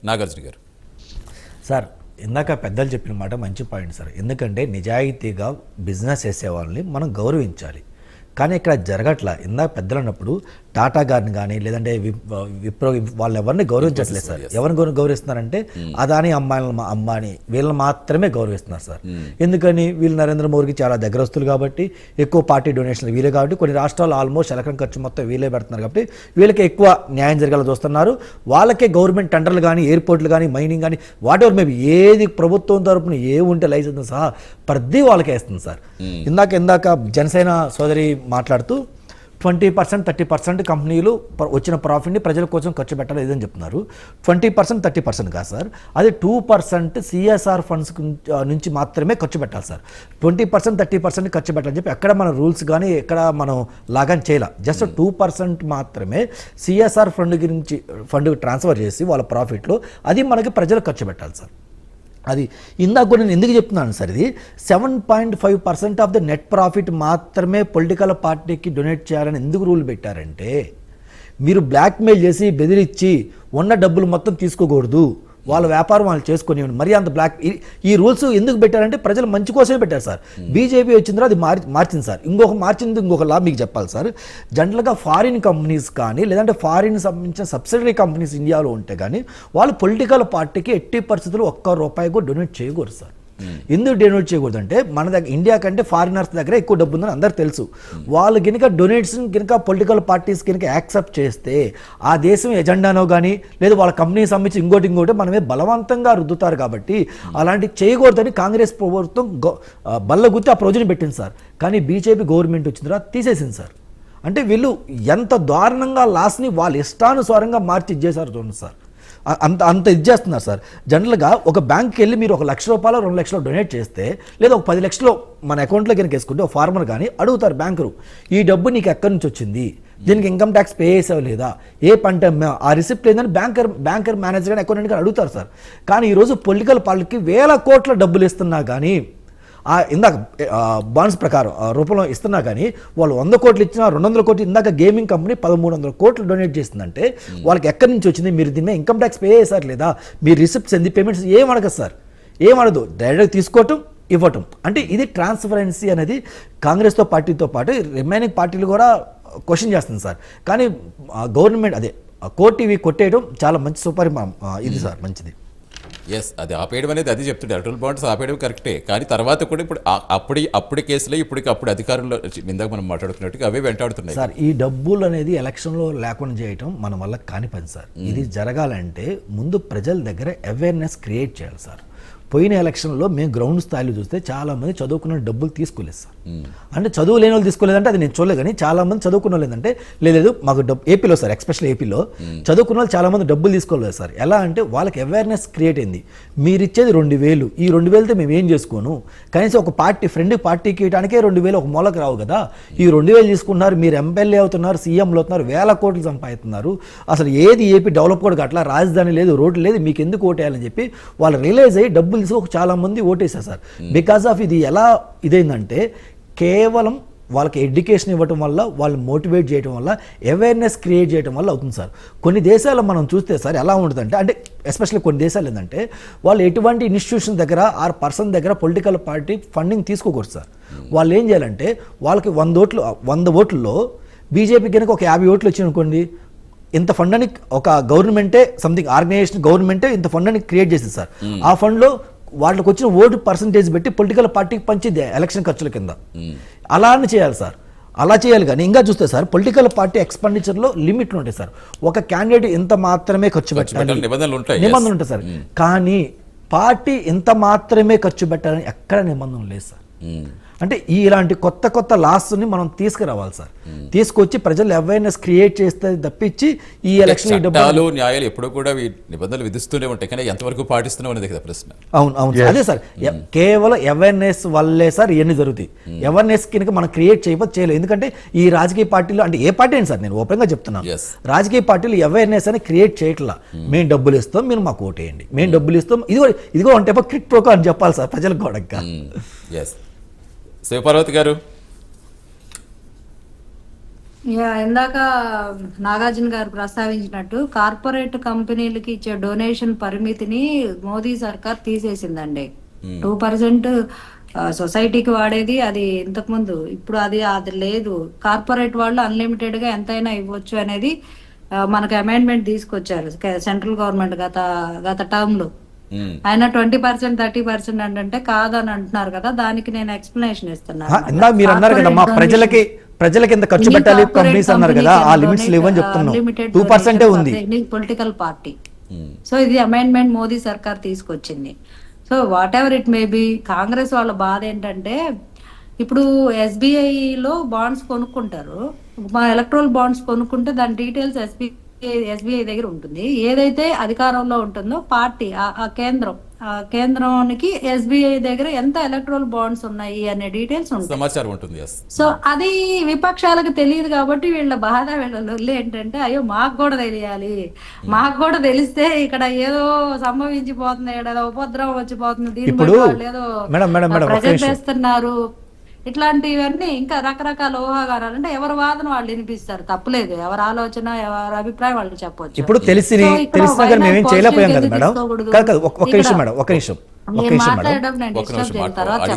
నాగార్జున గారు. సార్ ఇందాక పెద్దలు చెప్పిన మాట మంచి పాయింట్ సార్. ఎందుకంటే నిజాయితీగా బిజినెస్ చేసే వాళ్ళని మనం గౌరవించాలి. కానీ ఇక్కడ జరగట్లా. ఇందాక పెద్దలు అన్నప్పుడు టాటా గారిని కానీ లేదంటే విప్రో వాళ్ళు ఎవరిని గౌరవించట్లేదు సార్. ఎవరిని గౌరవిస్తున్నారంటే అదాని అంబానీ వీళ్ళని మాత్రమే గౌరవిస్తున్నారు సార్. ఎందుకని వీళ్ళు నరేంద్ర మోదీకి చాలా దగ్గరస్తులు కాబట్టి, ఎక్కువ పార్టీ డొనేషన్లు వీలే కాబట్టి, కొన్ని రాష్ట్రాలు ఆల్మోస్ట్ ఎలక్షన్ ఖర్చు మొత్తం వీలే పెడుతున్నారు కాబట్టి వీళ్ళకి ఎక్కువ న్యాయం జరగాలని చూస్తున్నారు. వాళ్ళకే గవర్నమెంట్ టెండర్లు కానీ, ఎయిర్పోర్ట్లు కానీ, మైనింగ్ కానీ, వాట్ ఎవర్ మేబీ ఏది ప్రభుత్వం తరపున ఏ ఉంటే లైసెన్స్ సహా ప్రతి వాళ్ళకే వేస్తుంది సార్. ఇందాక జనసేన సోదరి మాట్లాడుతూ 20% 30% కంపెనీలు వచ్చిన ప్రాఫిట్ని ప్రజల కోసం ఖర్చు పెట్టలేదని చెప్తున్నారు. 20% 30% కాదు సార్, అది 2% సిఎస్ఆర్ ఫండ్స్ నుంచి మాత్రమే ఖర్చు పెట్టాలి సార్. 20% 30% ఖర్చు పెట్టాలని చెప్పి ఎక్కడ మన రూల్స్ కానీ ఎక్కడ మనం లాగాని చేయాలి. జస్ట్ 2% మాత్రమే సిఎస్ఆర్ ఫండ్ ట్రాన్స్ఫర్ చేసి వాళ్ళ ప్రాఫిట్లో అది మనకి ప్రజలు ఖర్చు పెట్టాలి సార్. అది ఇందాక కూడా నేను ఎందుకు చెప్తున్నాను సార్, ఇది 7.5% ఆఫ్ ద నెట్ ప్రాఫిట్ మాత్రమే పొలిటికల్ పార్టీకి డొనేట్ చేయాలని ఎందుకు రూల్ పెట్టారంటే, మీరు బ్లాక్మెయిల్ చేసి బెదిరించి ఉన్న డబ్బులు మొత్తం తీసుకోకూడదు, వాళ్ళ వ్యాపారం వాళ్ళు చేసుకుని మరి అంత ఈ రూల్స్ ఎందుకు పెట్టారంటే ప్రజలు మంచి కోసమే పెట్టారు సార్. బీజేపీ వచ్చిందో అది మార్చింది సార్. ఇంకొక లా మీకు చెప్పాలి సార్. జనరల్గా ఫారిన్ కంపెనీస్ కానీ లేదంటే ఫారిన్ సంబంధించిన సబ్సిడరీ కంపెనీస్ ఇండియాలో ఉంటే కానీ వాళ్ళు పొలిటికల్ పార్టీకి ఎట్టి పరిస్థితుల్లో ₹1 కూడా డొనేట్ చేయకూడదు సార్. ఎందుకు డొనేట్ చేయకూడదు అంటే మన దగ్గర ఇండియా కంటే ఫారినర్స్ దగ్గర ఎక్కువ డబ్బు ఉందని అందరికి తెలుసు. వాళ్ళు కనుక డొనేట్స్ కనుక పొలిటికల్ పార్టీస్ కనుక యాక్సెప్ట్ చేస్తే ఆ దేశం ఎజెండానో కానీ లేదా వాళ్ళ కంపెనీ సంబంధించి ఇంకోటి మనమే బలవంతంగా రుద్దుతారు. కాబట్టి అలాంటివి చేయకూడదని కాంగ్రెస్ ప్రభుత్వం బల్లగుత్తి ఆ ప్రొవిజన్ పెట్టింది సార్. కానీ బీజేపీ గవర్నమెంట్ వచ్చిన తర్వాత తీసేసింది సార్. అంటే వీళ్ళు ఎంత దారుణంగా లాస్ని వాళ్ళ ఇష్టానుసారంగా మార్చి ఇచ్చేసారు చూడండి సార్. అంత ఇది చేస్తున్నారు సార్. జనరల్గా ఒక బ్యాంక్కి వెళ్ళి మీరు ₹1,00,000 2 లక్షలు డొనేట్ చేస్తే లేదా ఒక 10 లక్షలు మన అకౌంట్లో కనుక వేసుకుంటే ఒక ఫార్మర్ కానీ అడుగుతారు బ్యాంకరు, ఈ డబ్బు నీకు ఎక్కడి నుంచి వచ్చింది, దీనికి ఇన్కమ్ ట్యాక్స్ పే చేసావు లేదా, ఏ పంట ఆ రిసిప్ట్ లేదని బ్యాంకర్ మేనేజర్ కానీ అకౌంటెంట్ కానీ అడుగుతారు సార్. కానీ ఈరోజు పొలిటికల్ పార్టీకి వేల కోట్ల డబ్బులు ఇస్తున్నా కానీ ఇందాక బాండ్స్ ప్రకారం రూపంలో ఇస్తున్నా కానీ వాళ్ళు 100 కోట్లు ఇచ్చినా 200 కోట్లు, ఇందాక గేమింగ్ కంపెనీ 1,300 కోట్లు డొనేట్ చేస్తుందంటే వాళ్ళకి ఎక్కడి నుంచి వచ్చింది, మీరు దీని ఇన్కమ్ ట్యాక్స్ పే చేశారు లేదా, మీ రిసిప్ట్స్ ఏంది, పేమెంట్స్ ఏమడగదు సార్. ఏమడదు, డైరెక్ట్ తీసుకోవటం ఇవ్వటం. అంటే ఇది ట్రాన్స్పరెన్సీ అనేది కాంగ్రెస్తో పార్టీతో పాటు రిమైనింగ్ పార్టీలు కూడా క్వశ్చన్ చేస్తుంది సార్. కానీ గవర్నమెంట్ అదే కోర్టు ఇవి కొట్టేయడం చాలా మంచి సూపర్ ఇది సార్, మంచిది. ఎస్, అది ఆపేయడం అనేది అది చెప్తుండే ఎలక్ట్రల్ బాండ్స్ ఆపేయడం కరెక్టే. కానీ తర్వాత కూడా ఇప్పుడు అప్పుడు కేసులో అప్పుడు అధికారంలో ఇందాక మనం మాట్లాడుకున్నట్టుగా అవే వెంటాడుతున్నాయి సార్. ఈ డబ్బులు అనేది ఎలక్షన్లో లేకుండా చేయటం మన వల్ల కాని పని సార్. ఇది జరగాలంటే ముందు ప్రజల దగ్గర అవేర్నెస్ క్రియేట్ చేయాలి సార్. పోయిన ఎలక్షన్లో మేము గ్రౌండ్ స్థాయిలో చూస్తే చాలామంది చదువుకున్న డబ్బులు తీసుకోలేదు సార్. అంటే చదువు లేని వాళ్ళు తీసుకోలేదంటే అది నేను చూడలేదు. కానీ చాలామంది చదువుకున్న వాళ్ళు ఏంటంటే లేదు మాకు ఏపీలో సార్, ఎస్పెషల్లీ ఏపీలో చదువుకున్న వాళ్ళు చాలామంది డబ్బులు తీసుకోలేదు సార్. ఎలా అంటే వాళ్ళకి అవేర్నెస్ క్రియేట్ అయింది. మీరు ఇచ్చేది 2,000, ఈ 2,000తో మేము ఏం చేసుకోను, కనీసం ఒక పార్టీకి ఇవ్వడానికే 2,000 ఒక మూలకు రావు కదా, ఈ 2,000 తీసుకున్నారు, మీరు ఎమ్మెల్యే అవుతున్నారు, సీఎంలు అవుతున్నారు, వేల కోట్లు సంపాదిస్తున్నారు, అసలు ఏది ఏపీ డెవలప్ కూడా అట్లా రాజధాని లేదు, రోడ్లు లేదు, మీకు ఎందుకు ఓటేయాలని చెప్పి వాళ్ళు రియలైజ్ అయ్యి డబ్బులు తీసుకో చాలా మంది ఓటేశారు సార్. బికాస్ ఆఫ్ ఇది ఎలా ఇదైందంటే కేవలం వాళ్ళకి ఎడ్యుకేషన్ ఇవ్వటం వల్ల, వాళ్ళు మోటివేట్ చేయడం వల్ల, అవేర్నెస్ క్రియేట్ చేయడం వల్ల అవుతుంది సార్. కొన్ని దేశాల్లో మనం చూస్తే సార్ ఎలా ఉంటుందంటే, అంటే ఎస్పెషల్లీ కొన్ని దేశాలు ఏంటంటే వాళ్ళు ఎటువంటి ఇన్స్టిట్యూషన్ దగ్గర ఆర్ పర్సన్ దగ్గర పొలిటికల్ పార్టీ ఫండింగ్ తీసుకోకూడదు సార్. వాళ్ళు ఏం చేయాలంటే వాళ్ళకి 100 ఓట్లలో బీజేపీ కనుక ఒక 50 ఓట్లు వచ్చిననుకోండి, ఇంత ఫండ్ అని ఒక గవర్నమెంటే సంథింగ్ ఆర్గనైజేషన్ గవర్నమెంటే ఇంత ఫండ్ అని క్రియేట్ చేసింది సార్. ఆ ఫండ్లో వాళ్ళకి వచ్చిన ఓటు పర్సంటేజ్ పెట్టి పొలిటికల్ పార్టీకి పంచింది ఎలక్షన్ ఖర్చుల కింద. అలానే చేయాలి సార్, అలా చేయాలి. కానీ ఇంకా చూస్తే సార్ పొలిటికల్ పార్టీ ఎక్స్పెండిచర్లో లిమిట్లు ఉంటాయి సార్. ఒక క్యాండిడేట్ ఇంత మాత్రమే ఖర్చు పెట్టాలి, నిబంధనలు ఉంటాయి సార్. కానీ పార్టీ ఇంత మాత్రమే ఖర్చు పెట్టాలని ఎక్కడ నిబంధన లేదు సార్. అంటే ఇలాంటి కొత్త లాస్ని మనం తీసుకురావాలి సార్. తీసుకొచ్చి ప్రజలు అవేర్నెస్ క్రియేట్ చేస్తే తప్పించి ఈ ఎలక్షన్ న్యాయాలు ఎప్పుడు కూడా నిబంధనలు విధిస్తూనే ఉంటాయి, కానీ ఎంతవరకు పాటిస్తున్నాం అనేది కదా ప్రశ్న. అవును అదే సార్, కేవలం అవేర్నెస్ వల్లే సార్ ఇవన్నీ జరుగుతాయి. అవేర్నెస్ కనుక మనం క్రియేట్ చేయలేదు. ఎందుకంటే ఈ రాజకీయ పార్టీలు అంటే ఏ పార్టీ అయినా సార్, నేను ఓపెన్గా చెప్తున్నాను, రాజకీయ పార్టీలు అవేర్నెస్ అని క్రియేట్ చేయట్లా. మేము డబ్బులు ఇస్తాం, మీరు మాకు ఓటేయండి, మేము డబ్బులు ఇస్తాం, ఇదిగో అంటే క్రిక్ ప్రోకో అని చెప్పాలి సార్ ప్రజలకు కూడా. శివపార్వతి గారు, ఇందాక నాగార్జున గారు ప్రస్తావించినట్టు కార్పొరేట్ కంపెనీలకి ఇచ్చే డొనేషన్ పరిమితిని మోదీ సర్కార్ తీసేసిందండి. 2% సొసైటీకి వాడేది అది ఇంతకు ముందు, ఇప్పుడు అది లేదు. కార్పొరేట్ వాళ్ళు అన్లిమిటెడ్ గా ఎంతైనా ఇవ్వచ్చు అనేది మనకు అమెండ్మెంట్ తీసుకొచ్చారు సెంట్రల్ గవర్నమెంట్ గత టర్మ్ లో. ఆయన 20%, 30% అంటే కాదని అంటున్నారు కదా, దానికి నేను ఎక్స్ప్లెనేషన్ ఇస్తున్నాను. ఇందాక మీరు అన్నారు కదా మా ప్రజలకి ఎంత ఖర్చు పెట్టాలి కంపెనీస్ అన్నారు కదా, ఆ లిమిట్స్ లేవని చెప్తున్నాం. 2% ఉంది పొలిటికల్ పార్టీ. సో ఇది అమెండ్మెంట్ మోదీ సర్కార్ తీసుకొచ్చింది. So what ever it may be, Congress వాళ్ళ బాధ ఏంటంటే ఇప్పుడు ఎస్బీఐలో బాండ్స్ కొనుక్కుంటారు, మా ఎలక్ట్రల్ బాండ్స్ కొనుక్కుంటే దాని డీటెయిల్స్ ఎస్బీఐ దగ్గర ఉంటుంది. ఏదైతే అధికారంలో ఉంటుందో పార్టీ ఆ కేంద్రానికి ఎస్బీఐ దగ్గర ఎంత ఎలక్ట్రల్ బాండ్స్ ఉన్నాయి అనే డీటెయిల్స్ ఉంటాయి, సమాచారం ఉంటుంది. సో అది విపక్షాలకు తెలియదు కాబట్టి వీళ్ళ బాధ, వీళ్ళ లొల్లి ఏంటంటే అయ్యో మాకు కూడా తెలియాలి, మాకు కూడా తెలిస్తే ఇక్కడ ఏదో సంభవించిపోతుంది, ఏదో ఉపద్రవం వచ్చిపోతుంది, దీని బట్టి వాళ్ళు ఏదో ప్రజెంట్ చేస్తున్నారు, ఇట్లాంటివన్నీ ఇంకా రకరకాల ఊహాగానాలు. అంటే ఎవరి వాదన వాళ్ళు వినిపిస్తారు, తప్పులేదు, ఎవరి ఆలోచన ఎవరి అభిప్రాయం వాళ్ళు చెప్పొచ్చు. ఇప్పుడు తెలిసినా మేమేం చేయలేకపోయాం కదా మేడం. ఒక నిమిషం మేడం, ఒక నిమిషం మాట్లాడడం నేను డిస్టర్బ్ చేసిన తర్వాత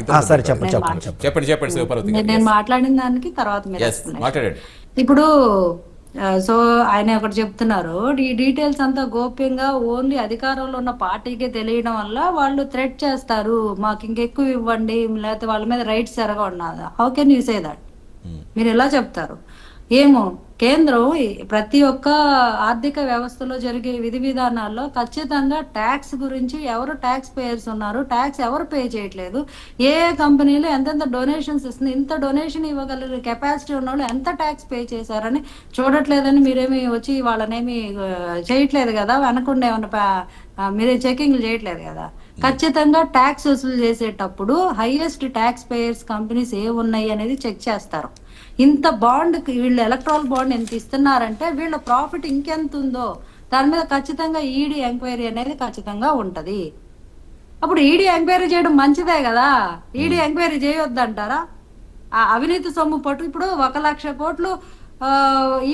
నేను మాట్లాడిన దానికి తర్వాత మీరు ఇప్పుడు సో ఆయన ఒకటి చెప్తున్నారు, ఈ డీటెయిల్స్ అంతా గోప్యంగా ఓన్లీ అధికారంలో ఉన్న పార్టీకే తెలియడం వల్ల వాళ్ళు థ్రెట్ చేస్తారు, మాకు ఇంకెక్కువ ఇవ్వండి, లేకపోతే వాళ్ళ మీద రైట్స్ జరగవున్నదా. How can you say that? మీరు ఎలా చెప్తారు? ఏమో కేంద్రం ప్రతి ఒక్క ఆర్థిక వ్యవస్థలో జరిగే విధి విధానాల్లో ఖచ్చితంగా ట్యాక్స్ గురించి ఎవరు ట్యాక్స్ పేయర్స్ ఉన్నారు, ట్యాక్స్ ఎవరు పే చేయట్లేదు, ఏ కంపెనీలు ఎంతెంత డొనేషన్స్ ఇస్తుంది, ఇంత డొనేషన్ ఇవ్వగలిగే కెపాసిటీ ఉన్న వాళ్ళు ఎంత ట్యాక్స్ పే చేశారని చూడట్లేదని మీరేమి వచ్చి వాళ్ళనేమి చేయట్లేదు కదా, వెనకుండా ఏమన్నా మీరే చెకింగ్లు చేయట్లేదు కదా. ఖచ్చితంగా ట్యాక్స్ వసూలు చేసేటప్పుడు హైయెస్ట్ ట్యాక్స్ పేయర్స్ కంపెనీస్ ఏ ఉన్నాయి అనేది చెక్ చేస్తారు. ఇంత బాండ్ వీళ్ళు ఎలక్ట్రాల్ బాండ్ ఎంత ఇస్తున్నారంటే వీళ్ళ ప్రాఫిట్ ఇంకెంత ఉందో దాని మీద ఖచ్చితంగా ఈడీ ఎంక్వైరీ అనేది ఖచ్చితంగా ఉంటది. అప్పుడు ఈడీ ఎంక్వైరీ చేయడం మంచిదే కదా, ఈడీ ఎంక్వైరీ చేయొద్దంటారా? ఆ అవినీతి సొమ్ము పట్టు ఇప్పుడు 1,00,000 కోట్లు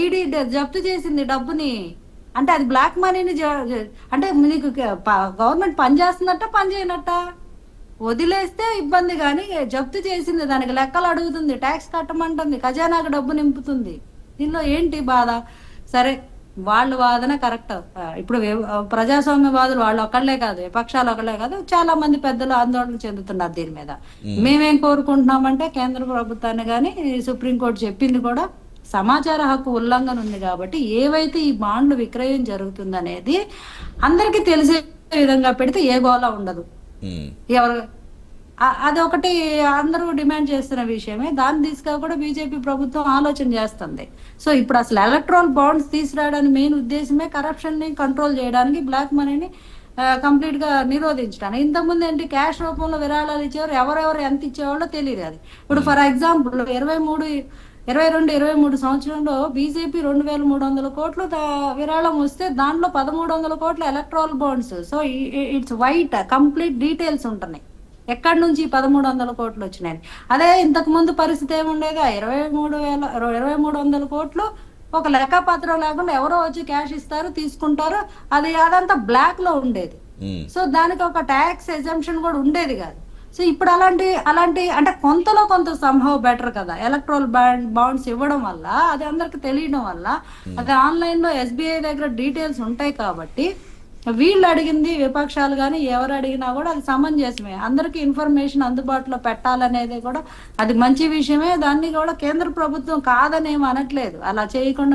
ఈడీ జప్తు చేసింది డబ్బుని, అంటే అది బ్లాక్ మనీని అంటే నీకు గవర్నమెంట్ పని చేస్తున్నట్ట పని చేయనట్ట? వదిలేస్తే ఇబ్బంది, కానీ జప్తు చేసింది దానికి లెక్కలు అడుగుతుంది, ట్యాక్స్ కట్టమంటుంది, ఖజానాకు డబ్బు నింపుతుంది. దీనిలో ఏంటి బాధ? సరే వాళ్ళ వాదన కరెక్ట్. ఇప్పుడు ప్రజాస్వామ్యవాదులు వాళ్ళు ఒకళ్ళే కాదు, విపక్షాలు ఒకళ్ళే కాదు, చాలా మంది పెద్దలు ఆందోళన చెందుతున్నారు దీని మీద. మేమేం కోరుకుంటున్నామంటే కేంద్ర ప్రభుత్వాన్ని కానీ సుప్రీంకోర్టు చెప్పింది కూడా సమాచార హక్కు ఉల్లంఘన ఉంది కాబట్టి ఏవైతే ఈ బాండ్లు విక్రయం జరుగుతుందనేది అందరికీ తెలిసే విధంగా పెడితే ఏ గోళ ఉండదు. ఎవరు అదొకటి అందరూ డిమాండ్ చేస్తున్న విషయమే. దాన్ని తీసుకా కూడా బీజేపీ ప్రభుత్వం ఆలోచన చేస్తుంది. సో ఇప్పుడు అసలు ఎలక్ట్రల్ బాండ్స్ తీసుకురావడానికి మెయిన్ ఉద్దేశమే కరప్షన్ ని కంట్రోల్ చేయడానికి, బ్లాక్ మనీని కంప్లీట్ గా నిరోధించడానికి. ఇంతకుముందు ఏంటి, క్యాష్ రూపంలో విరాళాలు ఇచ్చేవారు, ఎవరెవరు ఎంత ఇచ్చేవాళ్ళో తెలియదు. అది ఇప్పుడు ఫర్ ఎగ్జాంపుల్ 22-23 సంవత్సరంలో బీజేపీ 2,300 కోట్లు విరాళం వస్తే దాంట్లో 1,300 కోట్ల electoral bonds. So it's white complete details ఉంటున్నాయి ఎక్కడి నుంచి 1,300 కోట్లు వచ్చినాయి. అదే ఇంతకు ముందు పరిస్థితి ఏముండేది, 2,300 కోట్లు ఒక లెక్కపత్రం లేకుండా ఎవరో వచ్చి క్యాష్ ఇస్తారు, తీసుకుంటారు, అదంతా బ్లాక్ లో ఉండేది. సో దానికి ఒక ట్యాక్స్ ఎగ్జంప్షన్ కూడా ఉండేది కాదు. సో ఇప్పుడు అలాంటి అంటే కొంతలో కొంత సంహవ్ బెటర్ కదా, ఎలక్ట్రల్ బాండ్స్ ఇవ్వడం వల్ల అది అందరికి తెలియడం వల్ల, అది ఆన్లైన్ లో ఎస్బీఐ దగ్గర డీటెయిల్స్ ఉంటాయి కాబట్టి వీళ్ళు అడిగింది విపక్షాలు కానీ ఎవరు అడిగినా కూడా అది సమంజసమే. అందరికి ఇన్ఫర్మేషన్ అందుబాటులో పెట్టాలనేది కూడా అది మంచి విషయమే. దాన్ని కూడా కేంద్ర ప్రభుత్వం కాదనేమి అనట్లేదు, అలా చేయకుండా